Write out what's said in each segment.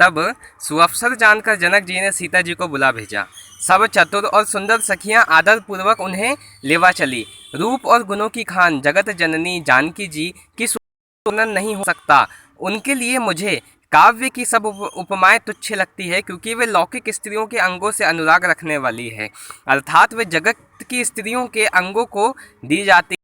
तब सुअवसर जानकर जनक जी ने सीता जी को बुला भेजा। सब चतुर और सुंदर सखियां आदर पूर्वक उन्हें लेवा चली। रूप और गुणों की खान जगत जननी जानकी जी की तुलना नहीं हो सकता। उनके लिए मुझे काव्य की सब उपमाएं तुच्छ लगती है, क्योंकि वे लौकिक स्त्रियों के अंगों से अनुराग रखने वाली है, अर्थात वे जगत की स्त्रियों के अंगों को दी जाती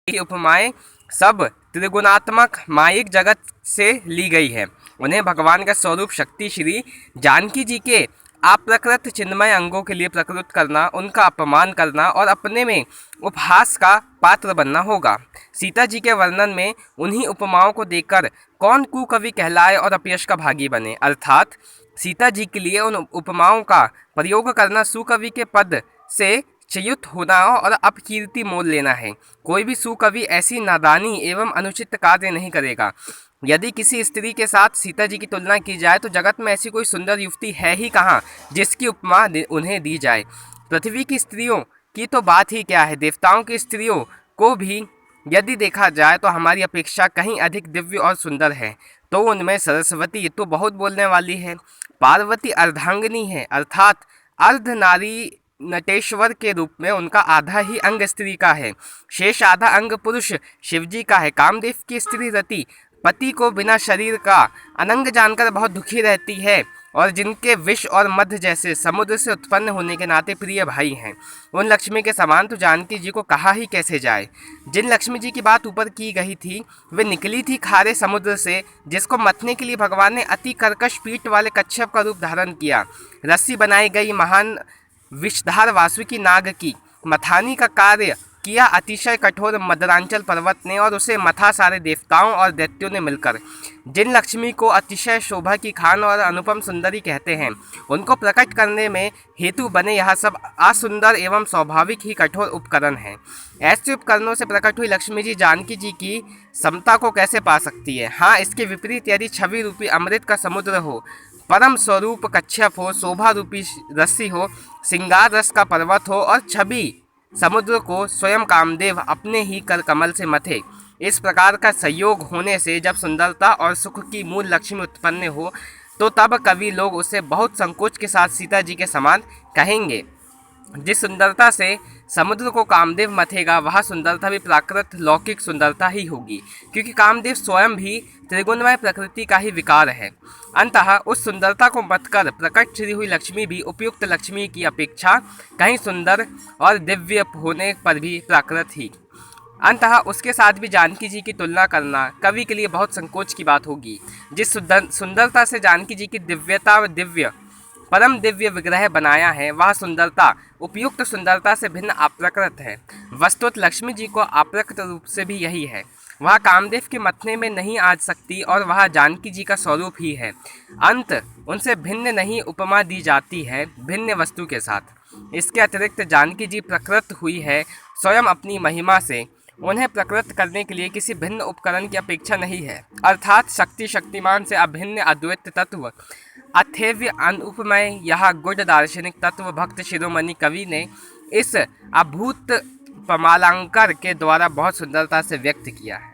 की उपमाएं सब त्रिगुणात्मक मायिक जगत से ली गई है। उन्हें भगवान का स्वरूप शक्ति श्री जानकी जी के अप्रकृत चिन्मय अंगों के लिए प्रकृत करना, उनका अपमान करना और अपने में उपहास का पात्र बनना होगा। सीता जी के वर्णन में उन्हीं उपमाओं को देखकर कौन कुकवि कहलाए और अपयश का भागी बने, अर्थात सीता जी के लिए उन उपमाओं का प्रयोग करना सुकवि के पद से च्युत होना और अपकीर्ति मोल लेना है। कोई भी सुकवि ऐसी नादानी एवं अनुचित कार्य नहीं करेगा। यदि किसी स्त्री के साथ सीता जी की तुलना की जाए तो जगत में ऐसी कोई सुंदर युवती है ही कहाँ जिसकी उपमा उन्हें दी जाए। पृथ्वी की स्त्रियों की तो बात ही क्या है, देवताओं की स्त्रियों को भी यदि देखा जाए तो हमारी अपेक्षा कहीं अधिक दिव्य और सुंदर है। तो उनमें सरस्वती तो बहुत बोलने वाली है। पार्वती अर्धांगिनी है, अर्थात अर्ध नारी नटेश्वर के रूप में उनका आधा ही अंग स्त्री का है, शेष आधा अंग पुरुष शिवजी का है। कामदेव की स्त्री रति पति को बिना शरीर का अनंग जानकर बहुत दुखी रहती है, और जिनके विष और मध्य जैसे समुद्र से उत्पन्न होने के नाते प्रिय भाई हैं। उन लक्ष्मी के समान तो जानकी जी को कहा ही कैसे जाए। जिन लक्ष्मी जी की बात ऊपर की गई थी वे निकली थी खारे समुद्र से, जिसको मथने के लिए भगवान ने अति कर्कश पीठ वाले कच्छप का रूप धारण किया। रस्सी बनाई गई महान विषधार वासुकी नाग की मथानी का कार्य किया अतिशय कठोर मदरांचल पर्वत ने, और उसे मथा सारे देवताओं और दैत्यों ने मिलकर। जिन लक्ष्मी को अतिशय शोभा की खान और अनुपम सुंदरी कहते हैं, उनको प्रकट करने में हेतु बने यह सब असुंदर एवं स्वाभाविक ही कठोर उपकरण हैं। ऐसे उपकरणों से प्रकट हुई लक्ष्मी जी जानकी जी की समता को कैसे पा सकती है। हाँ, इसके विपरीत यदि छवि रूपी अमृत का समुद्र हो, परम स्वरूप कच्छप हो, शोभा रूपी रस्सी हो, सिंगार रस का पर्वत हो और छवि समुद्र को स्वयं कामदेव अपने ही कर कमल से मथे, इस प्रकार का संयोग होने से जब सुंदरता और सुख की मूल लक्ष्मी उत्पन्न हो, तो तब कवि लोग उसे बहुत संकोच के साथ सीता जी के समान कहेंगे। जिस सुंदरता से समुद्र को कामदेव मथेगा वह सुंदरता भी प्राकृत लौकिक सुंदरता ही होगी, क्योंकि कामदेव स्वयं भी त्रिगुणमय प्रकृति का ही विकार है। अंततः उस सुंदरता को मथकर प्रकट श्री हुई लक्ष्मी भी उपयुक्त लक्ष्मी की अपेक्षा कहीं सुंदर और दिव्य होने पर भी प्राकृत ही। अंततः उसके साथ भी जानकी जी की तुलना करना कवि के लिए बहुत संकोच की बात होगी। जिस सुंदरता से जानकी जी की दिव्य परम दिव्य विग्रह बनाया है, वह सुंदरता उपयुक्त सुंदरता से भिन्न अप्रकृत है। वस्तुत लक्ष्मी जी को अप्रकृत रूप से भी यही है। वह कामदेव के मथने में नहीं आ सकती और वह जानकी जी का स्वरूप ही है। अंत उनसे भिन्न नहीं उपमा दी जाती है भिन्न वस्तु के साथ। इसके अतिरिक्त जानकी जी प्रकृत हुई है स्वयं अपनी महिमा से। उन्हें प्रकृत करने के लिए किसी भिन्न उपकरण की अपेक्षा नहीं है, अर्थात शक्तिमान से अभिन्न अद्वैत तत्व अथेव्य अनुपमय यह गुढ़ दार्शनिक तत्व भक्त शिरोमणि कवि ने इस अभूत प्रमालांकर के द्वारा बहुत सुंदरता से व्यक्त किया है।